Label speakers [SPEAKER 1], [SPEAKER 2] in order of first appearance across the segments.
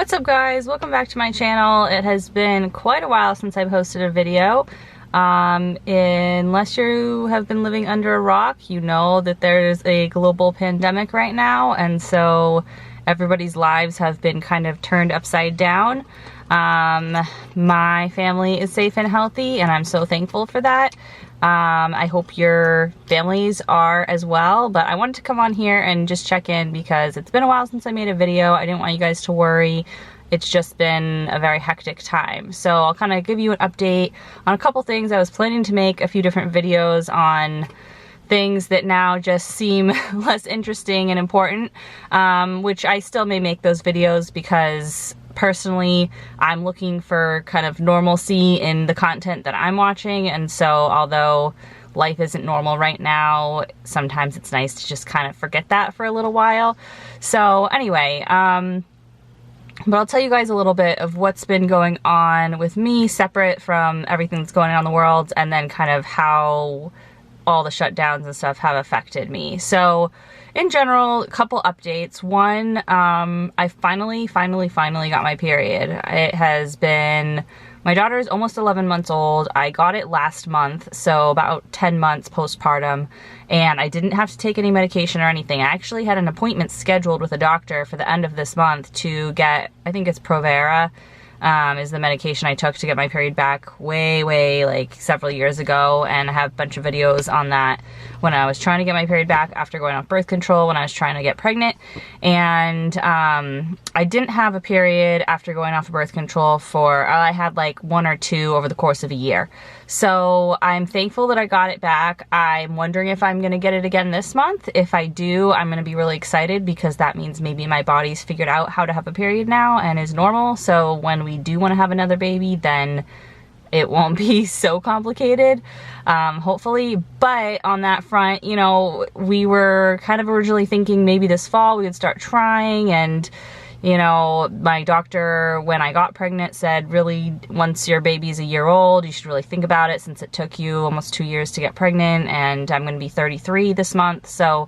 [SPEAKER 1] What's up guys? Welcome back to my channel. It has been quite a while since I posted a video. Unless you have been living under a rock, you know that there's a global pandemic right now, and so everybody's lives have been kind of turned upside down. My family is safe and healthy, and I'm so thankful for that. I hope your families are as well, but I wanted to come on here and just check in because it's been a while since I made a video. I didn't want you guys to worry. It's just been a very hectic time. So I'll kind of give you an update on a couple things. I was planning to make a few different videos on things that now just seem less interesting and important, which I still may make those videos because personally I'm looking for kind of normalcy in the content that I'm watching, and so although life isn't normal right now, sometimes it's nice to just kind of forget that for a little while. So anyway, but I'll tell you guys a little bit of what's been going on with me separate from everything that's going on in the world, and then kind of how all the shutdowns and stuff have affected me. So in general, a couple updates. One, I finally got my period. It has been, my daughter is almost 11 months old. I got it last month, so about 10 months postpartum, and I didn't have to take any medication or anything. I actually had an appointment scheduled with a doctor for the end of this month to get, I think it's Provera, is the medication I took to get my period back way like several years ago, and I have a bunch of videos on that when I was trying to get my period back after going off birth control when I was trying to get pregnant. And I didn't have a period after going off of birth control for, I had like 1 or 2 over the course of a year. So I'm thankful that I got it back. I'm wondering if I'm gonna get it again this month. If I do, I'm gonna be really excited because that means maybe my body's figured out how to have a period now and is normal. So when we do want to have another baby, then it won't be so complicated, hopefully. But on that front, you know, we were kind of originally thinking maybe this fall we would start trying, and you know, my doctor, when I got pregnant, said really once your baby's a year old, you should really think about it since it took you almost 2 years to get pregnant, and I'm gonna be 33 this month, so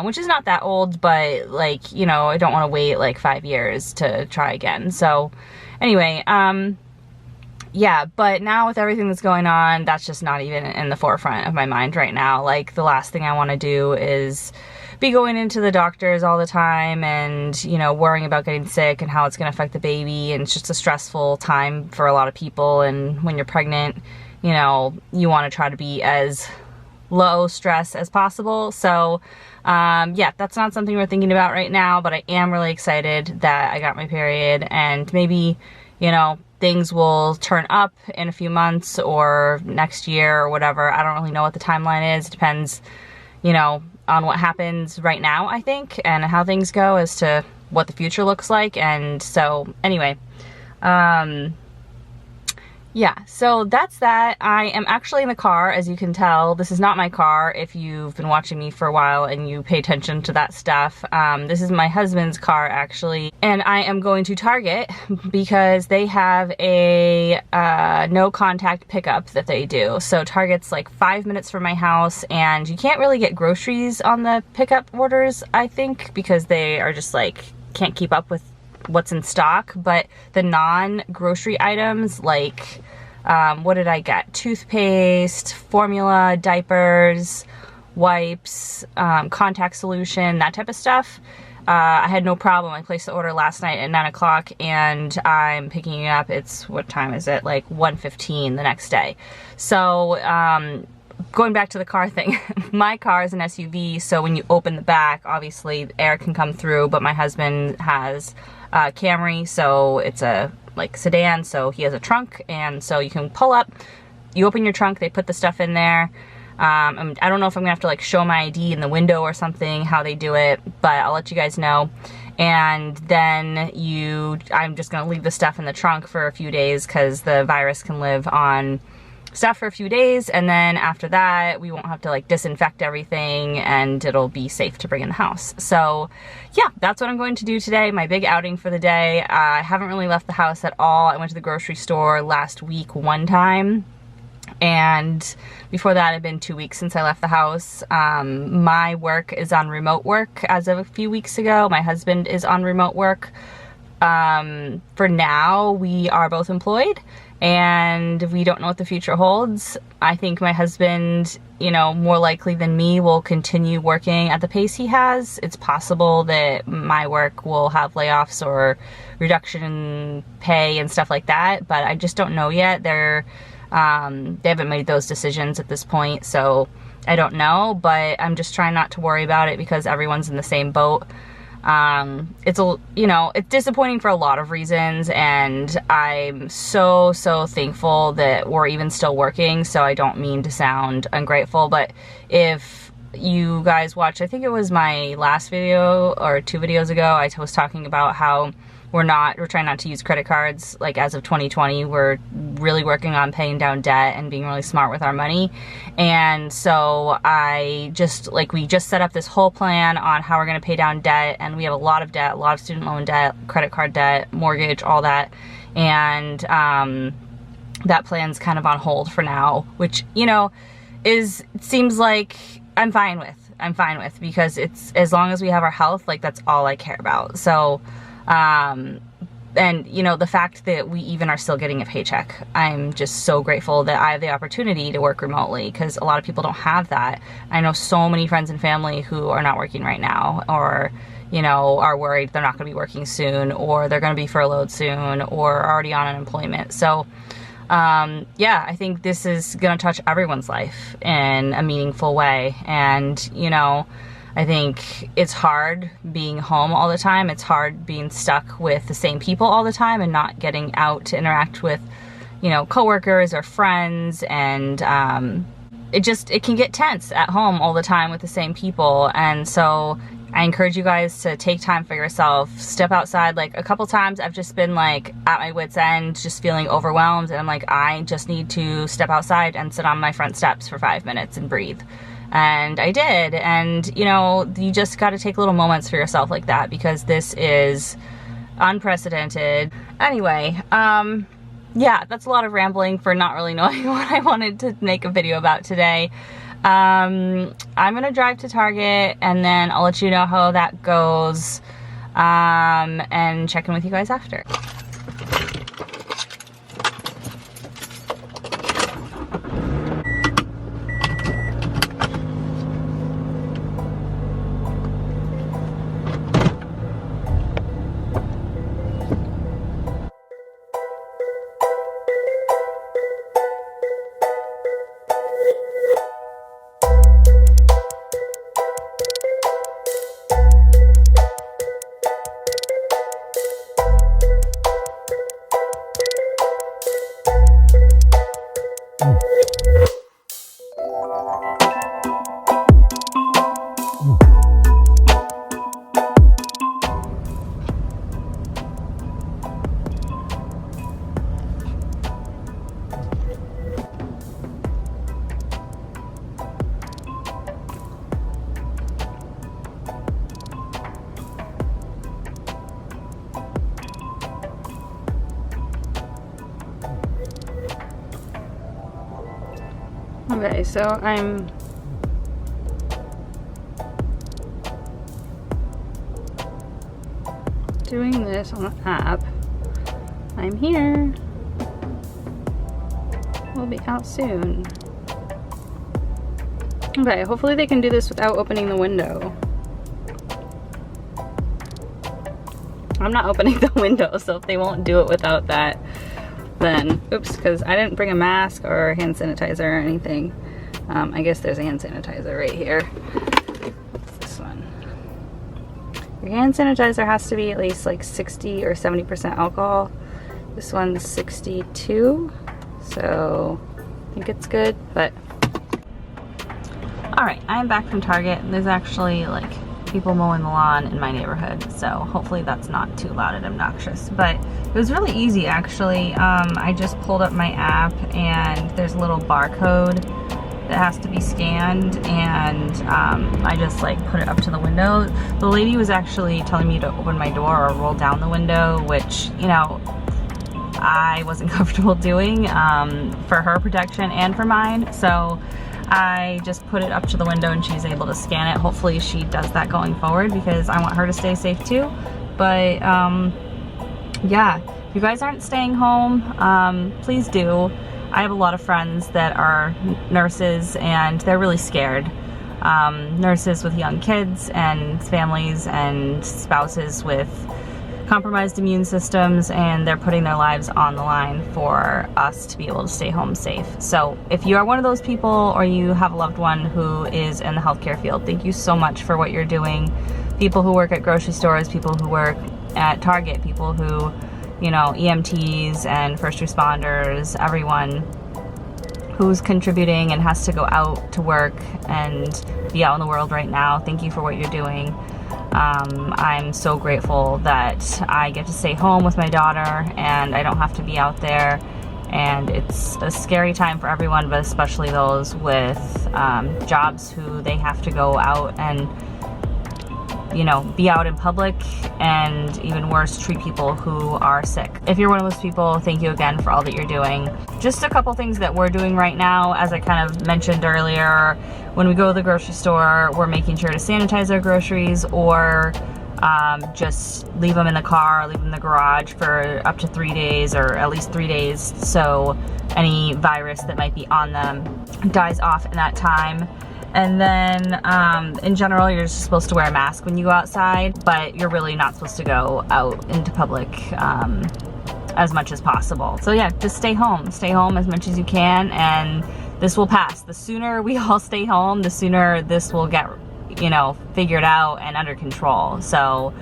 [SPEAKER 1] which is not that old, but like, you know, I don't want to wait like 5 years to try again. So anyway, yeah, but now with everything that's going on, that's just not even in the forefront of my mind right now. Like, the last thing I want to do is be going into the doctors all the time and, you know, worrying about getting sick and how it's going to affect the baby. And it's just a stressful time for a lot of people. And when you're pregnant, you know, you want to try to be as low stress as possible. So yeah, that's not something we're thinking about right now, but I am really excited that I got my period, and maybe, you know, things will turn up in a few months or next year or whatever. I don't really know what the timeline is. It depends, you know, on what happens right now, I think, and how things go as to what the future looks like. And so anyway, yeah, so that's that. I am actually in the car, as you can tell. This is not my car if you've been watching me for a while and you pay attention to that stuff. This is my husband's car, actually. And I am going to Target because they have a no contact pickup that they do. So Target's like 5 minutes from my house, and you can't really get groceries on the pickup orders, I think, because they are just like, can't keep up with what's in stock. But the non-grocery items, like what did I get? Toothpaste, formula, diapers, wipes, contact solution, that type of stuff. I had no problem. I placed the order last night at 9 o'clock, and I'm picking it up. It's, what time is it? Like 1:15 the next day. So going back to the car thing, my car is an SUV, so when you open the back, obviously air can come through, but my husband has Camry, so it's a like sedan, so he has a trunk, and so you can pull up, you open your trunk, they put the stuff in there. I don't know if I'm gonna have to like show my ID in the window or something, how they do it, but I'll let you guys know. And then I'm just gonna leave the stuff in the trunk for a few days because the virus can live on stuff for a few days, and then after that we won't have to like disinfect everything, and it'll be safe to bring in the house. So yeah, that's what I'm going to do today, my big outing for the day. I haven't really left the house at all. I went to the grocery store last week one time, and before that it had been 2 weeks since I left the house. My work is on remote work as of a few weeks ago. My husband is on remote work for now, we are both employed and we don't know what the future holds. I think my husband, you know, more likely than me, will continue working at the pace he has. It's possible that my work will have layoffs or reduction in pay and stuff like that, but I just don't know yet. They haven't made those decisions at this point, so I don't know, but I'm just trying not to worry about it because everyone's in the same boat. It's disappointing for a lot of reasons, and I'm so thankful that we're even still working, so I don't mean to sound ungrateful, but if you guys watched, I think it was my last video or 2 videos ago, I was talking about how we're trying not to use credit cards. Like, as of 2020, we're really working on paying down debt and being really smart with our money. And so we just set up this whole plan on how we're going to pay down debt, and we have a lot of debt, a lot of student loan debt, credit card debt, mortgage, all that. And that plan's kind of on hold for now, which, you know, seems like I'm fine with, because it's, as long as we have our health, like, that's all I care about. So and you know, the fact that we even are still getting a paycheck, I'm just so grateful that I have the opportunity to work remotely, because a lot of people don't have that. I know so many friends and family who are not working right now, or, you know, are worried they're not going to be working soon, or they're going to be furloughed soon, or are already on unemployment. So yeah, I think this is going to touch everyone's life in a meaningful way. And, you know, I think it's hard being home all the time. It's hard being stuck with the same people all the time and not getting out to interact with, you know, coworkers or friends. And it can get tense at home all the time with the same people. And so I encourage you guys to take time for yourself, step outside. Like, a couple times I've just been like at my wit's end, just feeling overwhelmed, and I'm like, I just need to step outside and sit on my front steps for 5 minutes and breathe. And I did. And, you know, you just got to take little moments for yourself like that, because this is unprecedented. Anyway, yeah, that's a lot of rambling for not really knowing what I wanted to make a video about today. I'm gonna drive to Target, and then I'll let you know how that goes, and check in with you guys after. Okay, so I'm doing this on the app. I'm here. We'll be out soon. Okay, hopefully they can do this without opening the window. I'm not opening the window, so if they won't do it without that, then oops, because I didn't bring a mask or hand sanitizer or anything. I guess there's a hand sanitizer right here. What's this one? Your hand sanitizer has to be at least like 60 or 70% alcohol. This one's 62, so I think it's good, but alright, I'm back from Target. There's actually like people mowing the lawn in my neighborhood, so hopefully that's not too loud and obnoxious. But it was really easy, actually. I just pulled up my app, and there's a little barcode that has to be scanned, and I just like put it up to the window. The lady was actually telling me to open my door or roll down the window, which, you know, I wasn't comfortable doing for her protection and for mine, so I just put it up to the window and she's able to scan it. Hopefully she does that going forward, because I want her to stay safe too. But yeah, if you guys aren't staying home, please do. I have a lot of friends that are nurses and they're really scared. Nurses with young kids and families and spouses with compromised immune systems, and they're putting their lives on the line for us to be able to stay home safe. So if you are one of those people or you have a loved one who is in the healthcare field, thank you so much for what you're doing. People who work at grocery stores, people who work at Target, people who, you know, EMTs and first responders, everyone who's contributing and has to go out to work and be out in the world right now. Thank you for what you're doing. I'm so grateful that I get to stay home with my daughter and I don't have to be out there. And it's a scary time for everyone, but especially those with jobs who they have to go out and, you know, be out in public, and even worse, treat people who are sick. If you're one of those people, thank you again for all that you're doing. Just a couple things that we're doing right now, as I kind of mentioned earlier, when we go to the grocery store, we're making sure to sanitize our groceries, or just leave them in the car, leave them in the garage for up to 3 days, or at least 3 days, so any virus that might be on them dies off in that time. And then in general, you're just supposed to wear a mask when you go outside, but you're really not supposed to go out into public as much as possible. So yeah, just stay home as much as you can, and this will pass. The sooner we all stay home, the sooner this will get, you know, figured out and under control. So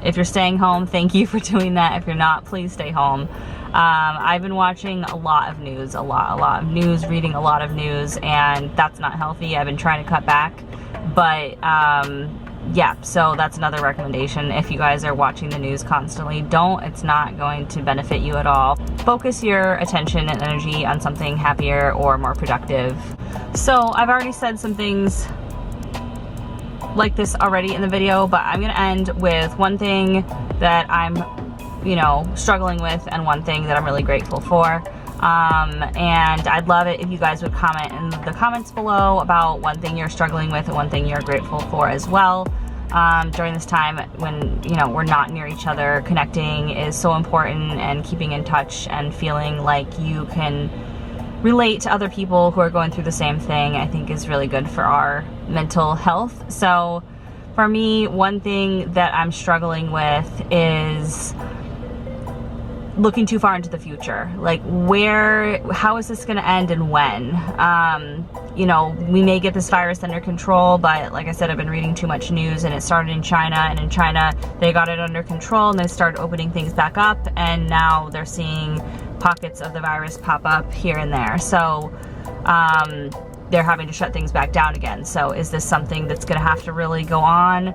[SPEAKER 1] if you're staying home, thank you for doing that. If you're not, please stay home. I've been watching a lot of news, reading a lot of news, and that's not healthy. I've been trying to cut back, but yeah, so that's another recommendation. If you guys are watching the news constantly, don't. It's not going to benefit you at all. Focus your attention and energy on something happier or more productive. So I've already said some things like this already in the video, but I'm gonna end with one thing that I'm, you know, struggling with, and one thing that I'm really grateful for. And I'd love it if you guys would comment in the comments below about one thing you're struggling with and one thing you're grateful for as well. During this time when, you know, we're not near each other, connecting is so important, and keeping in touch and feeling like you can relate to other people who are going through the same thing, I think is really good for our mental health. So for me, one thing that I'm struggling with is looking too far into the future. Like, how is this gonna end and when? You know, we may get this virus under control, but like I said, I've been reading too much news, and it started in China, and in China they got it under control and they started opening things back up, and now they're seeing pockets of the virus pop up here and there. So they're having to shut things back down again. So is this something that's gonna have to really go on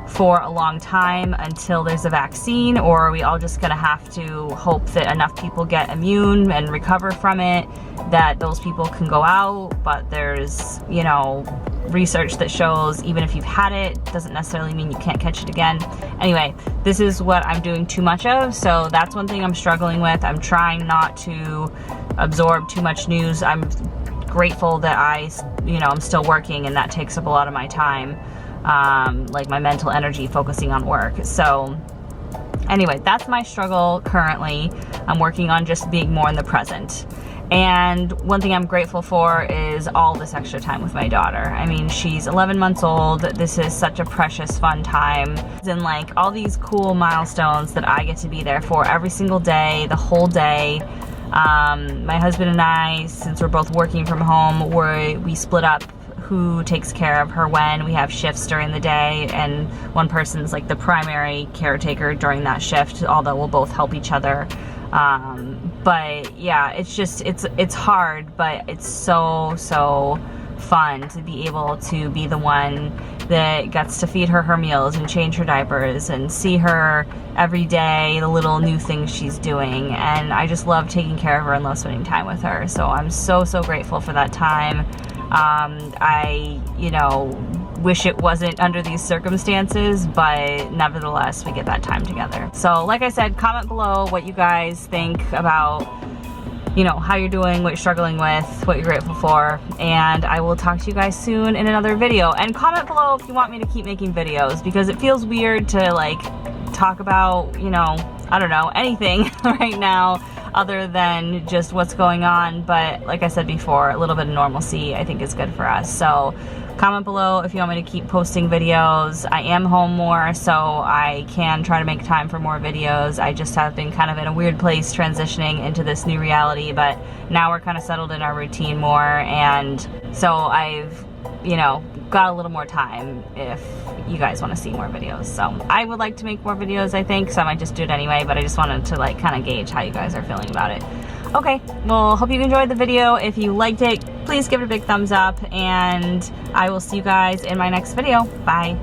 [SPEAKER 1] for a long time until there's a vaccine, or are we all just gonna have to hope that enough people get immune and recover from it, that those people can go out? But there's, you know, research that shows even if you've had it, doesn't necessarily mean you can't catch it again. Anyway, this is what I'm doing too much of, so that's one thing I'm struggling with. I'm trying not to absorb too much news. I'm grateful that I'm still working, and that takes up a lot of my time. Like my mental energy focusing on work. So anyway, that's my struggle currently. I'm working on just being more in the present. And one thing I'm grateful for is all this extra time with my daughter. I mean, she's 11 months old. This is such a precious, fun time. And like all these cool milestones that I get to be there for every single day, the whole day. My husband and I, since we're both working from home, we split up who takes care of her when. We have shifts during the day, and one person's like the primary caretaker during that shift, although we'll both help each other. But yeah, it's hard, but it's so fun to be able to be the one that gets to feed her meals and change her diapers and see her every day, the little new things she's doing. And I just love taking care of her and love spending time with her. So I'm so grateful for that time. I, you know, wish it wasn't under these circumstances, but nevertheless, we get that time together. So like I said, comment below what you guys think about, you know, how you're doing, what you're struggling with, what you're grateful for, and I will talk to you guys soon in another video. And comment below if you want me to keep making videos, because it feels weird to like talk about, you know, I don't know, anything right now other than just what's going on. But like I said before, a little bit of normalcy I think is good for us. So comment below if you want me to keep posting videos. I am home more, so I can try to make time for more videos. I just have been kind of in a weird place transitioning into this new reality, but now we're kind of settled in our routine more, and so I've, you know, got a little more time if you guys want to see more videos. So I would like to make more videos, I think, so I might just do it anyway, but I just wanted to like kind of gauge how you guys are feeling about it. Okay, well, hope you enjoyed the video. If you liked it, please give it a big thumbs up, and I will see you guys in my next video. Bye.